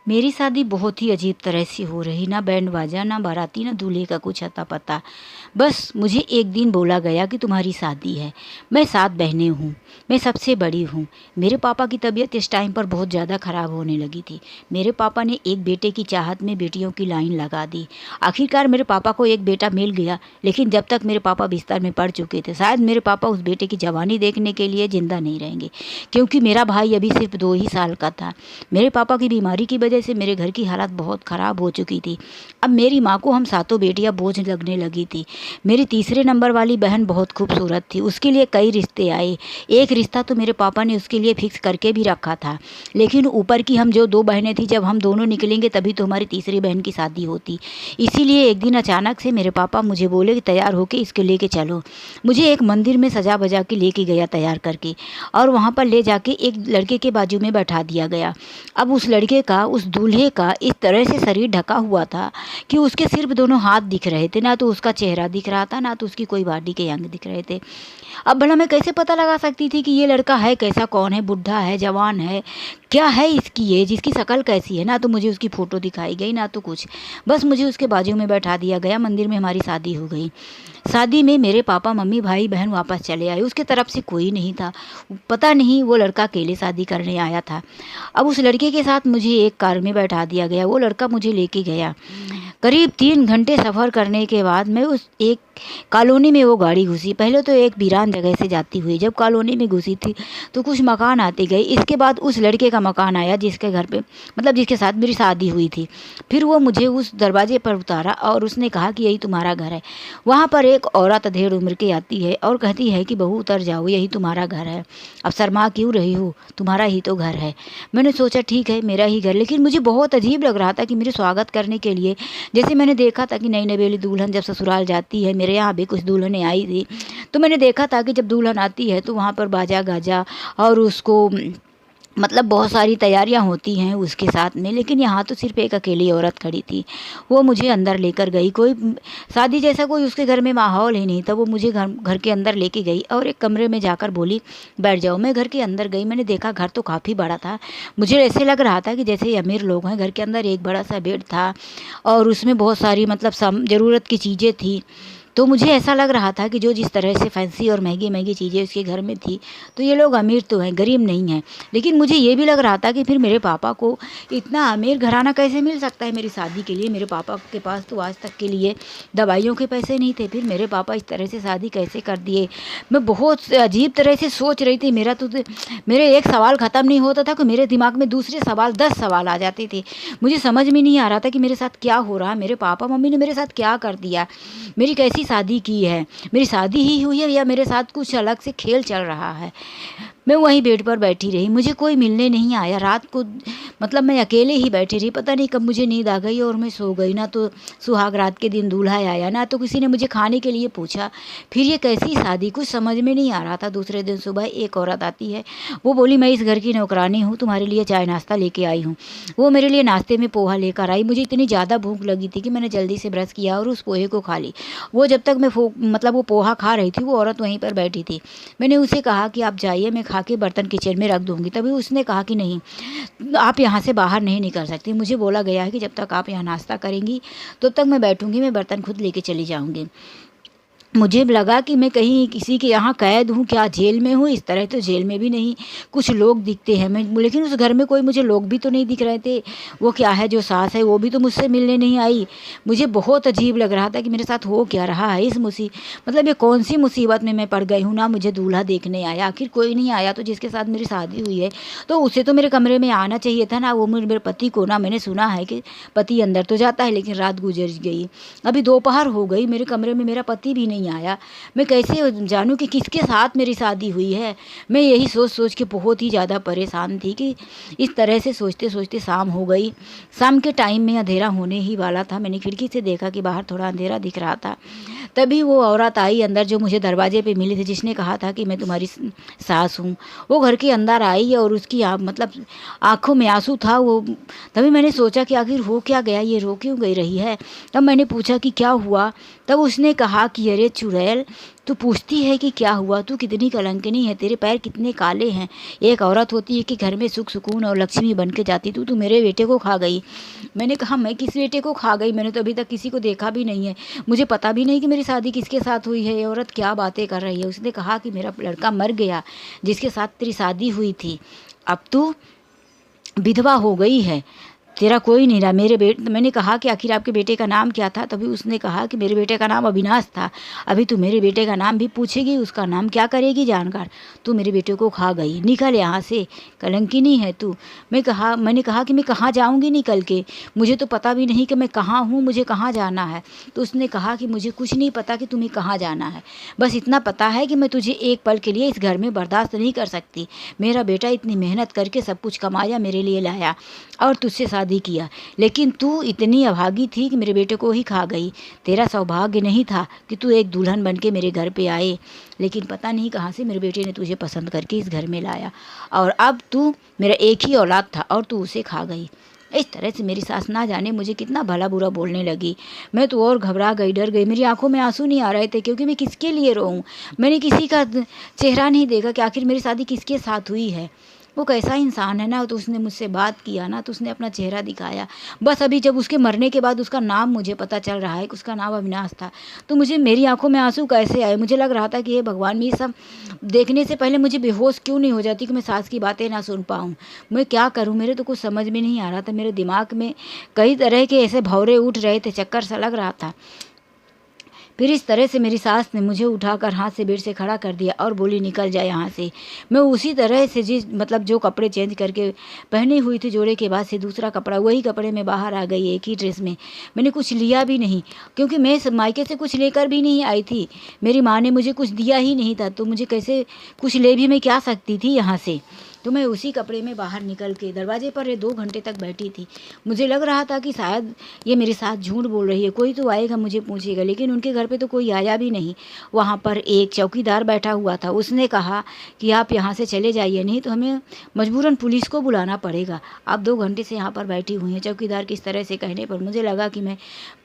मेरी शादी बहुत ही अजीब तरह से हो रही, ना बैंड बाजा, ना बाराती, ना दूल्हे का कुछ अता पता। बस मुझे एक दिन बोला गया कि तुम्हारी शादी है। मैं 7 बहनें हूँ, मैं सबसे बड़ी हूँ। मेरे पापा की तबीयत इस टाइम पर बहुत ज़्यादा ख़राब होने लगी थी। मेरे पापा ने एक बेटे की चाहत में बेटियों की लाइन लगा दी। आखिरकार मेरे पापा को एक बेटा मिल गया, लेकिन जब तक मेरे पापा बिस्तर में पड़ चुके थे, शायद मेरे पापा उस बेटे की जवानी देखने के लिए ज़िंदा नहीं रहेंगे, क्योंकि मेरा भाई अभी सिर्फ 2 ही साल का था। मेरे पापा की बीमारी की वजह से मेरे घर की हालत बहुत ख़राब हो चुकी थी। अब मेरी माँ को हम सातों बेटियाँ बोझ लगने लगी थी। मेरी तीसरे नंबर वाली बहन बहुत खूबसूरत थी, उसके लिए कई रिश्ते आए। एक रिश्ता तो मेरे पापा ने उसके लिए फिक्स करके भी रखा था, लेकिन ऊपर की हम जो 2 बहनें थी, जब हम दोनों निकलेंगे तभी तो हमारी तीसरी बहन की शादी होती। इसीलिए एक दिन अचानक से मेरे पापा मुझे बोले कि तैयार होके इसको लेके चलो। मुझे एक मंदिर में सजा बजा के लेके गया तैयार करके, और वहाँ पर ले जाके एक लड़के के बाजू में बैठा दिया गया। अब उस लड़के का, उस दूल्हे का इस तरह से शरीर ढका हुआ था कि उसके सिर्फ दोनों हाथ दिख रहे थे, ना तो उसका चेहरा दिख रहा था, ना तो उसकी कोई बॉडी के अंग दिख रहे थे। अब भला मैं कैसे पता लगा सकती थी कि ये लड़का है कैसा, कौन है, बुढ़ा है, जवान है, क्या है इसकी एज, इसकी शक्ल कैसी है। ना तो मुझे उसकी फ़ोटो दिखाई गई, ना तो कुछ। बस मुझे उसके बाजू में बैठा दिया गया। मंदिर में हमारी शादी हो गई। शादी में मेरे पापा, मम्मी, भाई बहन वापस चले आए। उसके तरफ से कोई नहीं था। पता नहीं वो लड़का अकेले शादी करने आया था। अब उस लड़के के साथ मुझे एक कार में बैठा दिया गया। वो लड़का मुझे लेके गया। करीब 3 घंटे सफ़र करने के बाद मैं उस एक कॉलोनी में वो गाड़ी घुसी। पहले तो एक वीरान जगह से जाती हुई जब कॉलोनी में घुसी थी तो कुछ मकान आते गए। इसके बाद उस लड़के का मकान आया जिसके घर पे, मतलब जिसके साथ मेरी शादी हुई थी। फिर वो मुझे उस दरवाजे पर उतारा और उसने कहा कि यही तुम्हारा घर है। वहाँ पर एक औरत अधेड़ उम्र की आती है और कहती है कि बहू उतर जाओ, यही तुम्हारा घर है, अब शर्मा क्यों रही हो, तुम्हारा ही तो घर है। मैंने सोचा ठीक है, मेरा ही घर, लेकिन मुझे बहुत अजीब लग रहा था कि मेरे स्वागत करने के लिए, जैसे मैंने देखा था कि नई नवेली दुल्हन जब ससुराल जाती है, मेरे यहाँ भी कुछ दुल्हनें आई थी, तो मैंने देखा था कि जब दुल्हन आती है तो वहाँ पर बाजा गाजा और उसको मतलब बहुत सारी तैयारियां होती हैं उसके साथ में। लेकिन यहाँ तो सिर्फ एक अकेली औरत खड़ी थी। वो मुझे अंदर लेकर गई। कोई शादी जैसा कोई उसके घर में माहौल ही नहीं था। वो मुझे घर के अंदर लेके गई और एक कमरे में जाकर बोली बैठ जाओ। मैं घर के अंदर गई। मैंने देखा घर तो काफ़ी बड़ा था। मुझे ऐसे लग रहा था कि जैसे अमीर लोग हैं। घर के अंदर एक बड़ा सा बेड था और उसमें बहुत सारी मतलब ज़रूरत की चीज़ें थी। तो मुझे ऐसा लग रहा था कि जो जिस तरह से फैंसी और महंगी महंगी चीज़ें उसके घर में थी, तो ये लोग अमीर तो हैं, गरीब नहीं हैं। लेकिन मुझे ये भी लग रहा था कि फिर मेरे पापा को इतना अमीर घराना कैसे मिल सकता है मेरी शादी के लिए। मेरे पापा के पास तो आज तक के लिए दवाइयों के पैसे नहीं थे, फिर मेरे पापा इस तरह से शादी कैसे कर दिए। मैं बहुत अजीब तरह से सोच रही थी। मेरे एक सवाल ख़त्म नहीं होता था कि मेरे दिमाग में दूसरे सवाल 10 सवाल आ जाते थे। मुझे समझ में नहीं आ रहा था कि मेरे साथ क्या हो रहा है, मेरे पापा मम्मी ने मेरे साथ क्या कर दिया, मेरी कैसी शादी की है, मेरी शादी ही हुई है या मेरे साथ कुछ अलग से खेल चल रहा है। मैं वहीं बेड पर बैठी रही। मुझे कोई मिलने नहीं आया। रात को मतलब मैं अकेले ही बैठी रही। पता नहीं कब मुझे नींद आ गई और मैं सो गई। ना तो सुहाग रात के दिन दूल्हा आया, ना तो किसी ने मुझे खाने के लिए पूछा। फिर ये कैसी शादी, कुछ समझ में नहीं आ रहा था। दूसरे दिन सुबह एक औरत आती है। वो बोली मैं इस घर की नौकरानी हूँ, तुम्हारे लिए चाय नाश्ता लेके आई हूँ। वो मेरे लिए नाश्ते में पोहा लेकर आई। मुझे इतनी ज़्यादा भूख लगी थी कि मैंने जल्दी से ब्रश किया और उस पोहे को खा ली। वो जब तक मैं मतलब वो पोहा खा रही थी, वो औरत वहीं पर बैठी थी। मैंने उसे कहा कि आप जाइए, मैं खा के बर्तन किचन में रख दूंगी। तभी उसने कहा कि नहीं, आप यहाँ से बाहर नहीं निकल सकती। मुझे बोला गया है कि जब तक आप यहाँ नाश्ता करेंगी तब तक मैं बैठूंगी, मैं बर्तन खुद लेके चली जाऊंगी। मुझे लगा कि मैं कहीं किसी के यहाँ कैद हूँ, क्या जेल में हूँ। इस तरह तो जेल में भी नहीं, कुछ लोग दिखते हैं मैं, लेकिन उस घर में कोई मुझे लोग भी तो नहीं दिख रहे थे। वो क्या है, जो सास है वो भी तो मुझसे मिलने नहीं आई। मुझे बहुत अजीब लग रहा था कि मेरे साथ हो क्या रहा है। मतलब ये कौन सी मुसीबत में मैं पड़ गई हूँ। ना मुझे दूल्हा देखने आया, आखिर कोई नहीं आया। तो जिसके साथ मेरी शादी हुई है तो उसे तो मेरे कमरे में आना चाहिए था ना। वो मेरे पति को, ना मैंने सुना है कि पति अंदर तो जाता है, लेकिन रात गुजर गई, अभी दोपहर हो गई, मेरे कमरे में मेरा पति भी नहीं आया। मैं कैसे जानूं कि किसके साथ मेरी शादी हुई है। मैं यही सोच सोच के बहुत ही ज़्यादा परेशान थी कि इस तरह से सोचते सोचते शाम हो गई। शाम के टाइम में अंधेरा होने ही वाला था। मैंने खिड़की से देखा कि बाहर थोड़ा अंधेरा दिख रहा था। तभी वो औरत आई अंदर, जो मुझे दरवाजे पे मिली थी, जिसने कहा था कि मैं तुम्हारी सास हूँ। वो घर के अंदर आई और उसकी मतलब आंखों में आंसू था। वो तभी मैंने सोचा कि आखिर हो क्या गया, ये रो क्यों गई रही है। तब मैंने पूछा कि क्या हुआ। तब उसने कहा कि अरे चुड़ैल, तू पूछती है कि क्या हुआ, तू कितनी कलंकिनी है, तेरे पैर कितने काले हैं। एक औरत होती है कि घर में सुख सुकून और लक्ष्मी बन के जाती, तू मेरे बेटे को खा गई। मैंने कहा मैं किस बेटे को खा गई, मैंने तो अभी तक किसी को देखा भी नहीं है, मुझे पता भी नहीं कि मेरी शादी किसके साथ हुई है, ये औरत क्या बातें कर रही है। उसने कहा कि मेरा लड़का मर गया जिसके साथ तेरी शादी हुई थी, अब तू विधवा हो गई है, तेरा कोई नहीं रहा। मैंने कहा कि आखिर आपके बेटे का नाम क्या था, तभी उसने कहा कि मेरे बेटे का नाम अविनाश था। अभी तू मेरे बेटे का नाम भी पूछेगी, उसका नाम क्या करेगी जानकर, तू मेरे बेटे को खा गई, निकल यहाँ से, कलंकिनी है तू। मैंने कहा कि मैं कहाँ जाऊँगी निकल के, मुझे तो पता भी नहीं कि मैं कहाँ हूँ, मुझे कहाँ जाना है। तो उसने कहा कि मुझे कुछ नहीं पता कि तुम्हें कहाँ जाना है, बस इतना पता है कि मैं तुझे एक पल के लिए इस घर में बर्दाश्त नहीं कर सकती। मेरा बेटा इतनी मेहनत करके सब कुछ कमाया, मेरे लिए लाया और तुझसे शादी किया, लेकिन तू इतनी अभागी थी कि मेरे बेटे को ही खा गई। तेरा सौभाग्य नहीं था कि तू एक दुल्हन बन के मेरे घर पे आए, लेकिन पता नहीं कहाँ से मेरे बेटे ने तुझे पसंद करके इस घर में लाया, और अब तू मेरा एक ही औलाद था और तू उसे खा गई। इस तरह से मेरी सास ना जाने मुझे कितना भला बुरा बोलने लगी। मैं तो और घबरा गई, डर गई, मेरी आंखों में आंसू नहीं आ रहे थे, क्योंकि मैं किसके लिए रोऊं। मैंने किसी का चेहरा नहीं देखा कि आखिर मेरी शादी किसके साथ हुई है। वो कैसा इंसान है ना, तो उसने मुझसे बात किया ना, तो उसने अपना चेहरा दिखाया। बस अभी जब उसके मरने के बाद उसका नाम मुझे पता चल रहा है कि उसका नाम अविनाश था, तो मुझे मेरी आंखों में आंसू कैसे आए। मुझे लग रहा था कि ये भगवान, ये सब देखने से पहले मुझे बेहोश क्यों नहीं हो जाती कि मैं सास की बातें ना सुन पाऊँ। मैं क्या करूँ, मेरे तो कुछ समझ में नहीं आ रहा था। मेरे दिमाग में कई तरह के ऐसे भौरे उठ रहे थे, चक्कर सा लग रहा था। फिर इस तरह से मेरी सास ने मुझे उठाकर हाथ से बेड से खड़ा कर दिया और बोली निकल जाए यहाँ से। मैं उसी तरह से जो कपड़े चेंज करके पहनी हुई थी जोड़े के बाद से दूसरा कपड़ा, वही कपड़े में बाहर आ गई, एक ही ड्रेस में। मैंने कुछ लिया भी नहीं, क्योंकि मैं मायके से कुछ लेकर भी नहीं आई थी। मेरी माँ ने मुझे कुछ दिया ही नहीं था, तो मुझे कैसे कुछ ले भी मैं क्या सकती थी यहाँ से। तो मैं उसी कपड़े में बाहर निकल के दरवाजे पर 2 घंटे तक बैठी थी। मुझे लग रहा था कि शायद ये मेरे साथ झूठ बोल रही है, कोई तो आएगा मुझे पूछेगा, लेकिन उनके घर पे तो कोई आया भी नहीं। वहाँ पर एक चौकीदार बैठा हुआ था, उसने कहा कि आप यहाँ से चले जाइए, नहीं तो हमें मजबूरन पुलिस को बुलाना पड़ेगा। आप 2 घंटे से यहाँ पर बैठी हुई हैं। चौकीदार किस तरह से कहने पर मुझे लगा कि मैं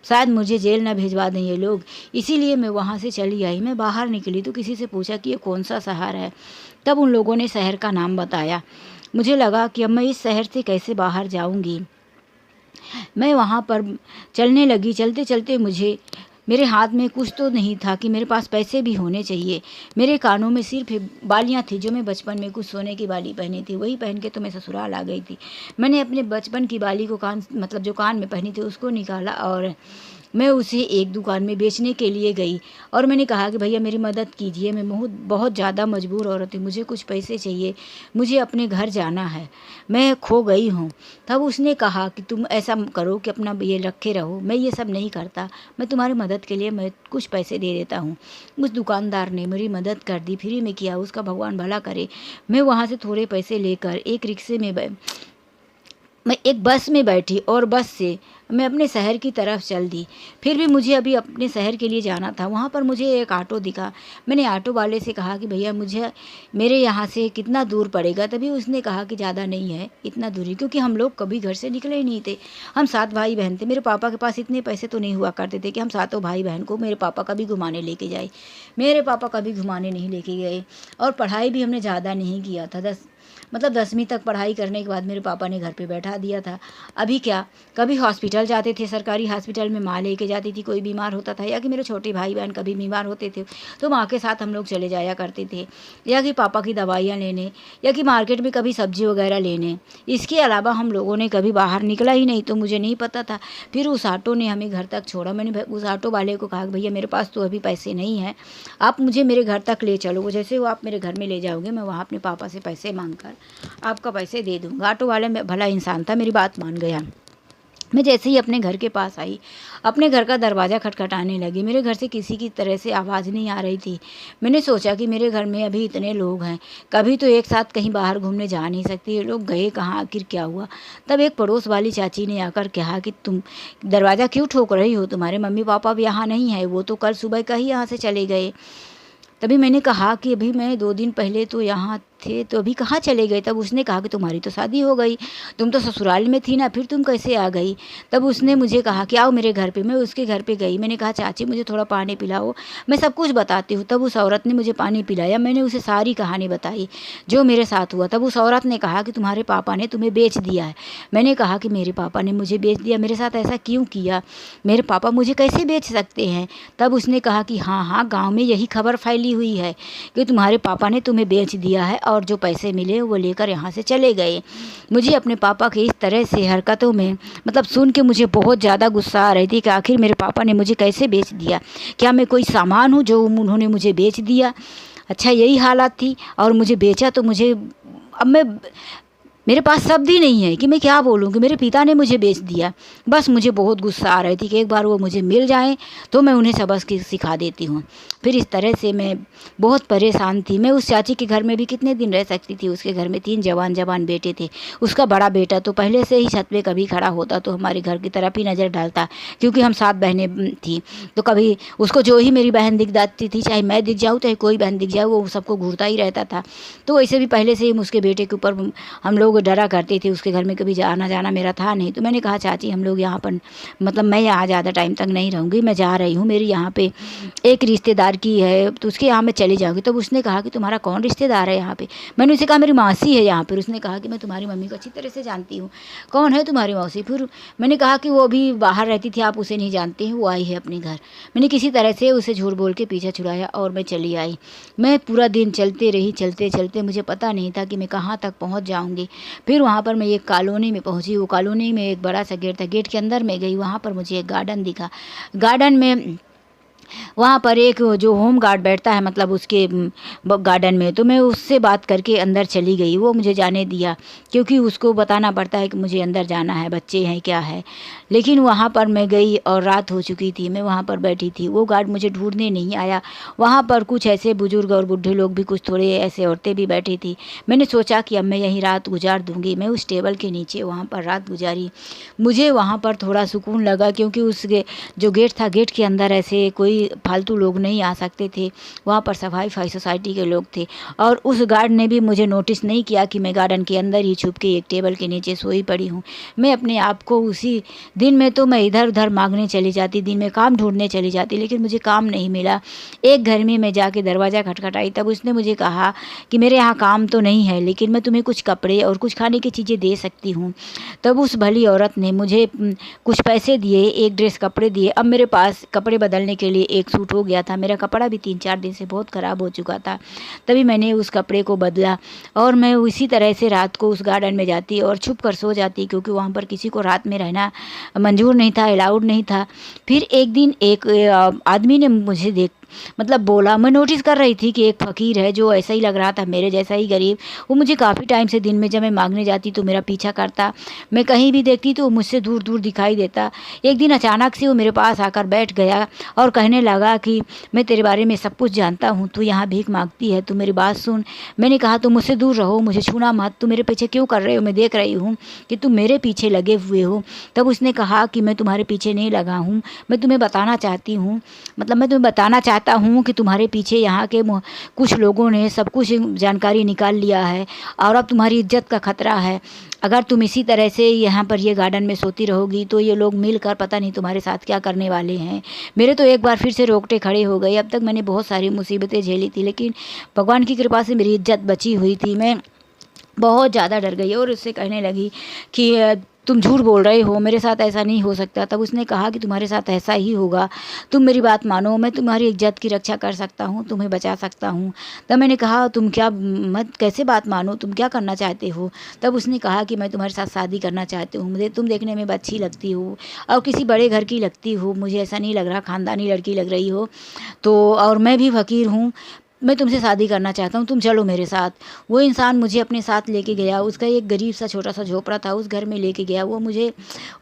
शायद मुझे जेल ना भिजवा दें ये लोग, इसीलिए मैं वहाँ से चली आई। मैं बाहर निकली तो किसी से पूछा कि ये कौन सा शहर है, तब उन लोगों ने शहर का नाम बताया। मुझे लगा कि अब मैं इस शहर से कैसे बाहर जाऊंगी। मैं वहाँ पर चलने लगी, चलते चलते मेरे हाथ में कुछ तो नहीं था कि मेरे पास पैसे भी होने चाहिए। मेरे कानों में सिर्फ बालियाँ थी, जो मैं बचपन में कुछ सोने की बाली पहनी थी, वही पहन के तो मैं ससुराल आ गई थी। मैंने अपने बचपन की बाली को जो कान में पहनी थी उसको निकाला और मैं उसे एक दुकान में बेचने के लिए गई, और मैंने कहा कि भैया मेरी मदद कीजिए, मैं बहुत ज़्यादा मजबूर औरत हूँ, मुझे कुछ पैसे चाहिए, मुझे अपने घर जाना है, मैं खो गई हूँ। तब उसने कहा कि तुम ऐसा करो कि अपना ये रखे रहो, मैं ये सब नहीं करता, मैं तुम्हारी मदद के लिए मैं कुछ पैसे दे देता हूँ। उस दुकानदार ने मेरी मदद कर दी, फ्री में किया, उसका भगवान भला करे। मैं वहाँ से थोड़े पैसे लेकर एक रिक्शे में मैं एक बस में बैठी और बस से मैं अपने शहर की तरफ चल दी। फिर भी मुझे अभी अपने शहर के लिए जाना था। वहाँ पर मुझे एक ऑटो दिखा। मैंने ऑटो वाले से कहा कि भैया मुझे मेरे यहाँ से कितना दूर पड़ेगा, तभी उसने कहा कि ज़्यादा नहीं है इतना दूरी, क्योंकि हम लोग कभी घर से निकले ही नहीं थे। हम 7 भाई बहन थे। मेरे पापा के पास इतने पैसे तो नहीं हुआ करते थे कि हम सातों भाई बहन को मेरे पापा कभी घुमाने लेके जाए। मेरे पापा कभी घुमाने नहीं लेके गए, और पढ़ाई भी हमने ज़्यादा नहीं किया था। 10वीं तक पढ़ाई करने के बाद मेरे पापा ने घर पे बैठा दिया था। अभी क्या, कभी हॉस्पिटल जाते थे, सरकारी हॉस्पिटल में माँ लेके जाती थी, कोई बीमार होता था, या कि मेरे छोटे भाई बहन कभी बीमार होते थे तो माँ के साथ हम लोग चले जाया करते थे, या कि पापा की दवाइयाँ लेने, या कि मार्केट में कभी सब्जी वगैरह लेने। इसके अलावा हम लोगों ने कभी बाहर निकला ही नहीं, तो मुझे नहीं पता था। फिर उस ऑटो ने हमें घर तक छोड़ा। मैंने उस ऑटो वाले को कहा भैया मेरे पास तो अभी पैसे नहीं हैं, आप मुझे मेरे घर तक ले चलो। जैसे वो आप मेरे घर में ले जाओगे, मैं वहाँ अपने पापा से पैसे मांग कर आपका पैसे दे दूँगा। ऑटो वाला भला इंसान था, मेरी बात मान गया। मैं जैसे ही अपने घर के पास आई, अपने घर का दरवाज़ा खटखटाने लगी। मेरे घर से किसी की तरह से आवाज़ नहीं आ रही थी। मैंने सोचा कि मेरे घर में अभी इतने लोग हैं, कभी तो एक साथ कहीं बाहर घूमने जा नहीं सकती, ये लोग गए कहाँ, आखिर क्या हुआ। तब एक पड़ोस वाली चाची ने आकर कहा कि तुम दरवाज़ा क्यों ठोक रही हो, तुम्हारे मम्मी पापा भी यहाँ नहीं है, वो तो कल सुबह का ही यहाँ से चले गए। तभी मैंने कहा कि अभी मैं 2 दिन पहले तो यहाँ थे तो अभी कहाँ चले गए? तब उसने कहा कि तुम्हारी तो शादी हो गई, तुम तो ससुराल में थी ना, फिर तुम कैसे आ गई? तब उसने मुझे कहा कि आओ मेरे घर पे। मैं उसके घर पे गई। मैंने कहा चाची मुझे थोड़ा पानी पिलाओ, मैं सब कुछ बताती हूँ। तब उस औरत ने मुझे पानी पिलाया। मैंने उसे सारी कहानी बताई जो मेरे साथ हुआ। तब उस औरत ने कहा कि तुम्हारे पापा ने तुम्हें बेच दिया है। मैंने कहा कि मेरे पापा ने मुझे बेच दिया? मेरे साथ ऐसा क्यों किया? मेरे पापा मुझे कैसे बेच सकते हैं? तब उसने कहा कि हाँ हाँ, गाँव में यही खबर फैली हुई है कि तुम्हारे पापा ने तुम्हें बेच दिया है और जो पैसे मिले वो लेकर यहाँ से चले गए। मुझे अपने पापा के इस तरह से हरकतों में मतलब सुन के मुझे बहुत ज़्यादा गुस्सा आ रही थी कि आखिर मेरे पापा ने मुझे कैसे बेच दिया? क्या मैं कोई सामान हूँ जो उन्होंने मुझे बेच दिया? अच्छा, यही हालत थी। और मुझे बेचा तो मुझे, अब मैं, मेरे पास शब्द ही नहीं है कि मैं क्या बोलूँ कि मेरे पिता ने मुझे बेच दिया। बस मुझे बहुत गुस्सा आ रही थी कि एक बार वो मुझे मिल जाएं तो मैं उन्हें सबक सिखा देती हूँ। फिर इस तरह से मैं बहुत परेशान थी। मैं उस चाची के घर में भी कितने दिन रह सकती थी? उसके घर में 3 जवान जवान बेटे थे। उसका बड़ा बेटा तो पहले से ही छत पे कभी खड़ा होता तो हमारे घर की तरफ ही नज़र डालता, क्योंकि हम 7 बहनें थी। तो कभी उसको जो ही मेरी बहन दिख जाती थी, चाहे मैं दिख जाऊँ चाहे कोई बहन दिख जाए, वो सबको घूरता ही रहता था। तो वैसे भी पहले से ही उसके बेटे के ऊपर हम लोग डरा करते थे। उसके घर में कभी आना जाना मेरा था नहीं। तो मैंने कहा चाची हम लोग यहाँ पर, मतलब मैं यहाँ ज़्यादा टाइम तक नहीं रहूँगी, मैं जा रही हूँ, मेरी यहाँ पे एक रिश्तेदार की है तो उसके यहाँ मैं चली जाऊँगी। तब उसने कहा कि तुम्हारा कौन रिश्तेदार है यहाँ पे? मैंने उसे कहा मेरी मौसी है यहाँ पर। उसने कहा कि मैं तुम्हारी मम्मी को अच्छी तरह से जानती हूँ। कौन है तुम्हारी मौसी? फिर मैंने कहा कि वो भी बाहर रहती थी, आप उसे नहीं जानते हैं, वो आई है अपने घर। मैंने किसी तरह से उसे झूठ बोल के पीछा छुड़ाया और मैं चली आई। मैं पूरा दिन चलते रही, चलते चलते मुझे पता नहीं था कि मैं कहाँ तक पहुँच जाऊँगी। फिर वहाँ पर मैं एक कॉलोनी में पहुँची। वो कॉलोनी में एक बड़ा सा गेट था। गेट के अंदर मैं गई, वहाँ पर मुझे एक गार्डन दिखा। गार्डन में वहाँ पर एक जो होम गार्ड बैठता है, मतलब उसके गार्डन में, तो मैं उससे बात करके अंदर चली गई। वो मुझे जाने दिया, क्योंकि उसको बताना पड़ता है कि मुझे अंदर जाना है, बच्चे हैं क्या है। लेकिन वहाँ पर मैं गई और रात हो चुकी थी। मैं वहाँ पर बैठी थी, वो गार्ड मुझे ढूंढने नहीं आया। वहाँ पर कुछ ऐसे बुजुर्ग और बूढ़े लोग भी, कुछ थोड़े ऐसे औरतें भी बैठी थी। मैंने सोचा कि अब मैं यहीं रात गुजार दूँगी। मैं उस टेबल के नीचे वहाँ पर रात गुजारी। मुझे वहाँ पर थोड़ा सुकून लगा, क्योंकि उस जो गेट था, गेट के अंदर ऐसे कोई फालतू लोग नहीं आ सकते थे। वहाँ पर सफाई सोसाइटी के लोग थे। और उस गार्ड ने भी मुझे नोटिस नहीं किया कि मैं गार्डन के अंदर ही छुप के एक टेबल के नीचे सोई पड़ी हूँ। मैं अपने आप को उसी दिन में तो मैं इधर उधर मांगने चली जाती, दिन में काम ढूंढने चली जाती, लेकिन मुझे काम नहीं मिला। एक घर में मैं जाके दरवाज़ा खटखटाई। तब उसने मुझे कहा कि मेरे यहाँ काम तो नहीं है, लेकिन मैं तुम्हें कुछ कपड़े और कुछ खाने की चीज़ें दे सकती हूँ। तब उस भली औरत ने मुझे कुछ पैसे दिए, एक ड्रेस कपड़े दिए। अब मेरे पास कपड़े बदलने के लिए एक सूट हो गया था। मेरा कपड़ा भी 3-4 दिन से बहुत ख़राब हो चुका था। तभी मैंने उस कपड़े को बदला और मैं उसी तरह से रात को उस गार्डन में जाती और छुप कर सो जाती, क्योंकि वहाँ पर किसी को रात में रहना मंजूर नहीं था, अलाउड नहीं था। फिर एक दिन एक आदमी ने मुझे मतलब बोला। मैं नोटिस कर रही थी कि एक फ़कीर है जो ऐसा ही लग रहा था, मेरे जैसा ही गरीब। वो मुझे काफ़ी टाइम से, दिन में जब मैं मांगने जाती तो मेरा पीछा करता, मैं कहीं भी देखती तो वो मुझसे दूर दूर दिखाई देता। एक दिन अचानक से वो मेरे पास आकर बैठ गया और कहने लगा कि मैं तेरे बारे में सब कुछ जानता हूँ, तू यहाँ भीख मांगती है, तू मेरी बात सुन। मैंने कहा तुम मुझसे दूर रहो, मुझे छूना मत, तुम मेरे पीछे क्यों कर रहे हो? मैं देख रही हूँ कि तुम मेरे पीछे लगे हुए हो। तब उसने कहा कि मैं तुम्हारे पीछे नहीं लगा हूँ, मैं तुम्हें बताना चाहती हूँ, मतलब मैं तुम्हें बताना चाहता हूँ कि तुम्हारे पीछे यहाँ के कुछ लोगों ने सब कुछ जानकारी निकाल लिया है और अब तुम्हारी इज्जत का खतरा है। अगर तुम इसी तरह से यहाँ पर ये गार्डन में सोती रहोगी तो ये लोग मिलकर पता नहीं तुम्हारे साथ क्या करने वाले हैं। मेरे तो एक बार फिर से रोकटे खड़े हो गए। अब तक मैंने बहुत सारी मुसीबतें झेली थी, लेकिन भगवान की कृपा से मेरी इज्जत बची हुई थी। मैं बहुत ज़्यादा डर गई और उससे कहने लगी कि तुम झूठ बोल रहे हो, मेरे साथ ऐसा नहीं हो सकता। तब उसने कहा कि तुम्हारे साथ ऐसा ही होगा, तुम मेरी बात मानो, मैं तुम्हारी इज्जत की रक्षा कर सकता हूँ, तुम्हें बचा सकता हूँ। तब मैंने कहा तुम क्या, मत कैसे बात मानो, तुम क्या करना चाहते हो? तब उसने कहा कि मैं तुम्हारे साथ शादी करना चाहती हूँ, मुझे तुम देखने में अच्छी लगती हो और किसी बड़े घर की लगती हो, मुझे ऐसा नहीं लग रहा ख़ानदानी लड़की लग रही हो तो, और मैं भी फ़कीर हूँ, मैं तुमसे शादी करना चाहता हूँ, तुम चलो मेरे साथ। वो इंसान मुझे अपने साथ लेके गया। उसका एक गरीब सा छोटा सा झोपड़ा था, उस घर में लेके गया। वो मुझे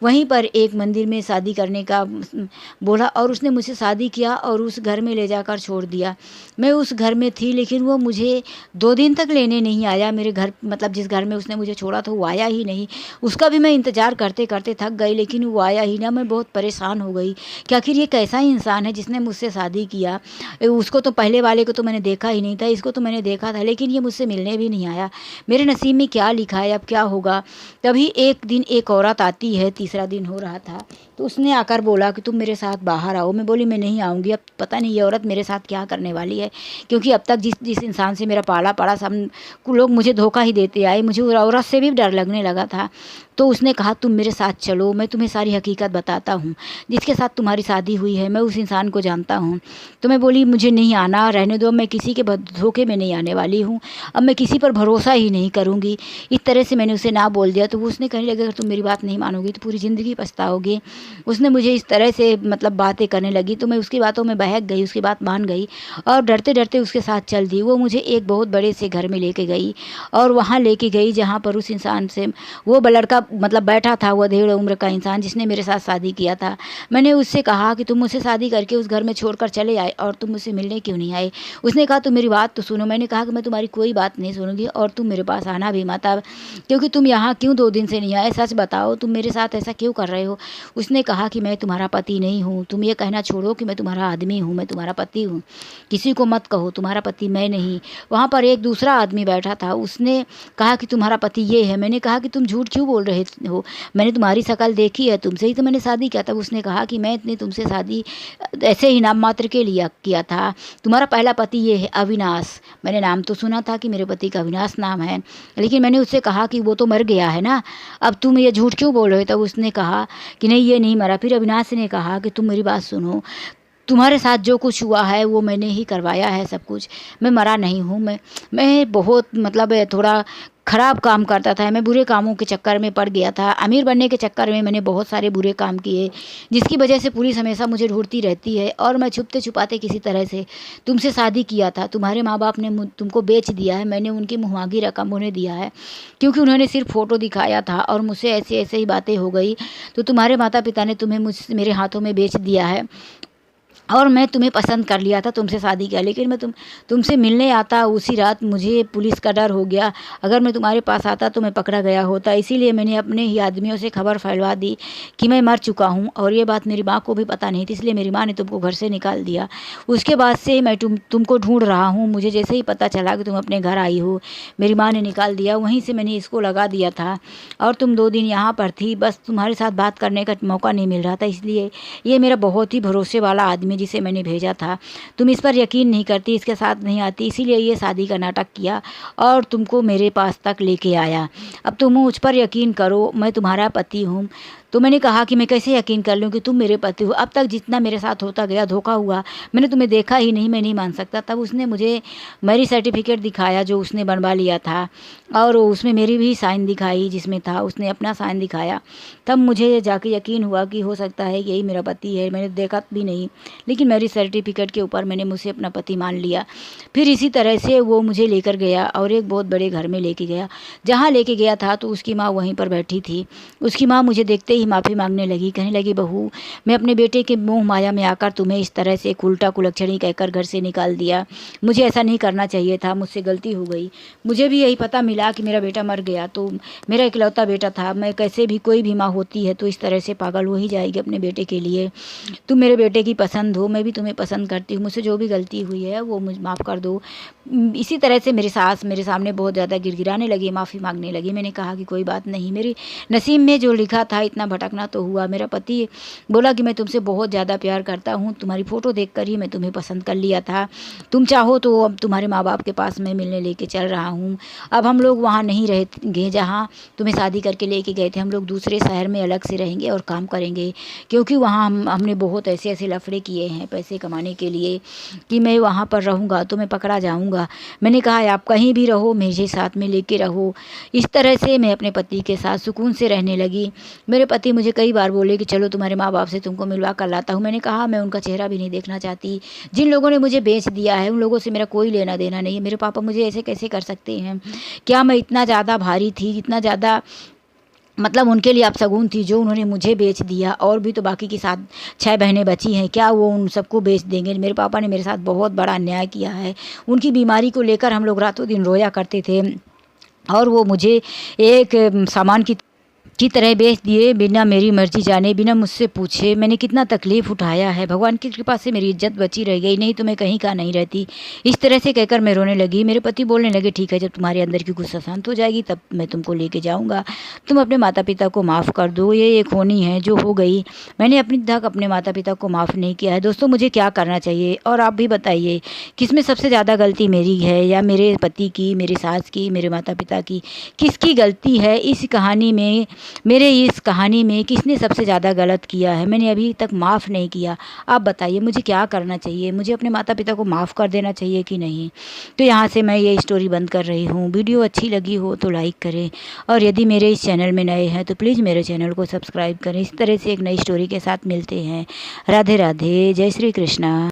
वहीं पर एक मंदिर में शादी करने का बोला और उसने मुझसे शादी किया और उस घर में ले जाकर छोड़ दिया। मैं उस घर में थी, लेकिन वो मुझे 2 दिन तक लेने नहीं आया मेरे घर, मतलब जिस घर में उसने मुझे छोड़ा था वो आया ही नहीं। उसका भी मैं इंतज़ार करते करते थक गई, लेकिन वो आया ही ना। मैं बहुत परेशान हो गई कि आखिर ये कैसा इंसान है जिसने मुझसे शादी किया। उसको तो, पहले वाले को तो मैंने देखा ही नहीं था, इसको तो मैंने देखा था लेकिन ये मुझसे मिलने भी नहीं आया। मेरे नसीब में क्या लिखा है, अब क्या होगा। तभी एक दिन एक औरत आती है, तीसरा दिन हो रहा था, तो उसने आकर बोला कि तुम मेरे साथ बाहर आओ। मैं बोली मैं नहीं आऊँगी, अब पता नहीं ये औरत मेरे साथ क्या करने वाली है, क्योंकि अब तक जिस जिस इंसान से मेरा पाला पड़ा सब लोग मुझे धोखा ही देते आए, मुझे उस औरत से भी डर लगने लगा था। तो उसने कहा तुम मेरे साथ चलो, मैं तुम्हें सारी हकीकत बताता हूँ, जिसके साथ तुम्हारी शादी हुई है मैं उस इंसान को जानता हूँ। तो मैं बोली मुझे नहीं आना, रहने दो, मैं किसी के धोखे में नहीं आने वाली हूँ, अब मैं किसी पर भरोसा ही नहीं करूँगी। इस तरह से मैंने उसे ना बोल दिया। तो वो उसने कहने लगा अगर तुम मेरी बात नहीं मानोगी तो पूरी ज़िंदगी पछताओगे। उसने मुझे इस तरह से मतलब बातें करने लगी, तो मैं उसकी बातों में बहक गई, उसकी बात मान गई और डरते डरते उसके साथ चल दी। वो मुझे एक बहुत बड़े से घर में लेके गई और वहाँ लेके गई जहाँ पर उस इंसान से वो लड़का मतलब बैठा था, वो अधेड़ उम्र का इंसान जिसने मेरे साथ शादी किया था। मैंने उससे कहा कि तुम मुझसे शादी करके उस घर में छोड़कर चले आए और तुम मुझसे मिलने क्यों नहीं आए। उसने कहा तुम मेरी बात तो सुनो। मैंने कहा कि मैं तुम्हारी कोई बात नहीं सुनूंगी और तुम मेरे पास आना भी मत अब, क्योंकि तुम यहाँ क्यों 2 दिन से नहीं आए, सच बताओ तुम मेरे साथ ऐसा क्यों कर रहे हो। उसने कहा कि मैं तुम्हारा पति नहीं हूँ, तुम ये कहना छोड़ो कि मैं तुम्हारा आदमी हूँ, मैं तुम्हारा पति हूँ, किसी को मत कहो तुम्हारा पति मैं नहीं। वहाँ पर एक दूसरा आदमी बैठा था, उसने कहा कि तुम्हारा पति ये है। मैंने कहा कि तुम झूठ क्यों बोल रहे हो, मैंने तुम्हारी शक्ल देखी है, तुमसे ही तो मैंने शादी किया। तब उसने कहा कि मैं इतनी तुमसे शादी ऐसे ही नाम मात्र के लिए किया था, तुम्हारा पहला पति ये है अविनाश। मैंने नाम तो सुना था कि मेरे पति का अविनाश नाम है, लेकिन मैंने उससे कहा कि वो तो मर गया है ना, अब तुम ये झूठ क्यों बोल रहे हो। तब उसने कहा कि नहीं ये नहीं मरा। फिर अविनाश ने कहा कि तुम मेरी बात सुनो, तुम्हारे साथ जो कुछ हुआ है वो मैंने ही करवाया है सब कुछ, मैं मरा नहीं हूँ। मैं बहुत मतलब थोड़ा ख़राब काम करता था, मैं बुरे कामों के चक्कर में पड़ गया था, अमीर बनने के चक्कर में मैंने बहुत सारे बुरे काम किए, जिसकी वजह से पुलिस हमेशा मुझे ढूंढती रहती है और मैं छुपते छुपाते किसी तरह से तुमसे शादी किया था। तुम्हारे माँ बाप ने तुमको बेच दिया है, मैंने उनकी मुँहागी रकम उन्हें दिया है, क्योंकि उन्होंने सिर्फ फ़ोटो दिखाया था और मुझसे ऐसे ऐसे ही बातें हो गई, तो तुम्हारे माता पिता ने तुम्हें मेरे हाथों में बेच दिया है और मैं तुम्हें पसंद कर लिया था, तुमसे शादी किया। लेकिन मैं तुमसे मिलने आता उसी रात मुझे पुलिस का डर हो गया, अगर मैं तुम्हारे पास आता तो मैं पकड़ा गया होता, इसीलिए मैंने अपने ही आदमियों से खबर फैलवा दी कि मैं मर चुका हूँ। और ये बात मेरी माँ को भी पता नहीं थी, इसलिए मेरी माँ ने तुमको घर से निकाल दिया। उसके बाद से मैं तुमको ढूंढ रहा हूँ, मुझे जैसे ही पता चला कि तुम अपने घर आई हो मेरी माँ ने निकाल दिया, वहीं से मैंने इसको लगा दिया था और तुम 2 दिन यहाँ पर थी, बस तुम्हारे साथ बात करने का मौका नहीं मिल रहा था। इसलिए ये मेरा बहुत ही भरोसे वाला आदमी जिसे मैंने भेजा था, तुम इस पर यकीन नहीं करती, इसके साथ नहीं आती, इसीलिए ये शादी का नाटक किया और तुमको मेरे पास तक लेके आया। अब तुम मुझ पर यकीन करो, मैं तुम्हारा पति हूँ। तो मैंने कहा कि मैं कैसे यकीन कर लूँ कि तुम मेरे पति हो, अब तक जितना मेरे साथ होता गया धोखा हुआ, मैंने तुम्हें देखा ही नहीं, मैं नहीं मान सकता। तब उसने मुझे मैरिज सर्टिफिकेट दिखाया जो उसने बनवा लिया था और उसमें मेरी भी साइन दिखाई जिसमें था, उसने अपना साइन दिखाया। तब मुझे जाके यकीन हुआ कि हो सकता है यही मेरा पति है, मैंने देखा भी नहीं लेकिन मैरिज सर्टिफिकेट के ऊपर मैंने मुझे अपना पति मान लिया। फिर इसी तरह से वो मुझे लेकर गया और एक बहुत बड़े घर में लेके गया। जहाँ लेके गया था तो उसकी माँ वहीं पर बैठी थी। उसकी माँ मुझे देखते ही माफ़ी मांगने लगी, कहने लगी बहू मैं अपने बेटे के मोह माया में आकर तुम्हें इस तरह से एक उल्टा कुलच्छनी कहकर घर से निकाल दिया, मुझे ऐसा नहीं करना चाहिए था, मुझसे गलती हो गई। मुझे भी यही पता मिला कि मेरा बेटा मर गया, तो मेरा इकलौता बेटा था, मैं कैसे भी कोई भी माँ होती है तो इस तरह से पागल हो ही जाएगी अपने बेटे के लिए। तुम मेरे बेटे की पसंद हो, मैं भी तुम्हें पसंद करती हूँ, मुझसे जो भी गलती हुई है वो मुझे माफ़ कर दो। इसी तरह से मेरी सास मेरे सामने बहुत ज़्यादा गिड़गिड़ाने लगी, माफ़ी मांगने लगी। मैंने कहा कि कोई बात नहीं, मेरी नसीब में जो लिखा था इतना भटकना तो हुआ। मेरा पति बोला कि मैं तुमसे बहुत ज़्यादा प्यार करता हूँ, तुम्हारी फ़ोटो देखकर ही मैं तुम्हें पसंद कर लिया था, तुम चाहो तो अब तुम्हारे माँ बाप के पास मैं मिलने लेके चल रहा हूँ। अब हम लोग वहाँ नहीं रहेंगे जहाँ तुम्हें शादी करके लेके गए थे, हम लोग दूसरे शहर में अलग से रहेंगे और काम करेंगे, क्योंकि वहाँ हमने बहुत ऐसे ऐसे लफड़े किए हैं पैसे कमाने के लिए कि मैं वहाँ पर रहूँगा तो मैं पकड़ा जाऊँगा। मैंने कहा आप कहीं भी रहो मेरे साथ में लेके रहो। इस तरह से मैं अपने पति के साथ सुकून से रहने लगी। मेरे पति मुझे कई बार बोले कि चलो तुम्हारे माँ बाप से तुमको मिलवा कर लाता हूँ। मैंने कहा मैं उनका चेहरा भी नहीं देखना चाहती, जिन लोगों ने मुझे बेच दिया है उन लोगों से मेरा कोई लेना देना नहीं है। मेरे पापा मुझे ऐसे कैसे कर सकते हैं, क्या मैं इतना ज़्यादा भारी थी, इतना ज़्यादा मतलब उनके लिए आप शगुन थी जो उन्होंने मुझे बेच दिया, और भी तो बाकी की 6 बहनें बची हैं, क्या वो उन सबको बेच देंगे। मेरे पापा ने मेरे साथ बहुत बड़ा अन्याय किया है। उनकी बीमारी को लेकर हम लोग रातों दिन रोया करते थे और वो मुझे एक सामान की की तरह बेच दिए, बिना मेरी मर्जी जाने, बिना मुझसे पूछे। मैंने कितना तकलीफ़ उठाया है, भगवान की कृपा से मेरी इज्जत बची रह गई, नहीं तो मैं कहीं का नहीं रहती। इस तरह से कहकर मैं रोने लगी। मेरे पति बोलने लगे, ठीक है, जब तुम्हारे अंदर की गुस्सा शांत हो जाएगी तब मैं तुमको लेके जाऊँगा। तुम अपने माता पिता को माफ़ कर दो, ये एक होनी है जो हो गई। मैंने अपनी तक अपने माता पिता को माफ़ नहीं किया है। दोस्तों, मुझे क्या करना चाहिए और आप भी बताइए, किसमें सबसे ज़्यादा गलती मेरी है या मेरे पति की, मेरे सास की, मेरे माता पिता की? किसकी गलती है इस कहानी में? मेरे इस कहानी में किसने सबसे ज़्यादा गलत किया है? मैंने अभी तक माफ़ नहीं किया। आप बताइए मुझे क्या करना चाहिए? मुझे अपने माता पिता को माफ़ कर देना चाहिए कि नहीं? तो यहाँ से मैं ये स्टोरी बंद कर रही हूँ। वीडियो अच्छी लगी हो तो लाइक करें, और यदि मेरे इस चैनल में नए हैं तो प्लीज़ मेरे चैनल को सब्सक्राइब करें। इस तरह से एक नई स्टोरी के साथ मिलते हैं। राधे राधे, जय श्री कृष्णा।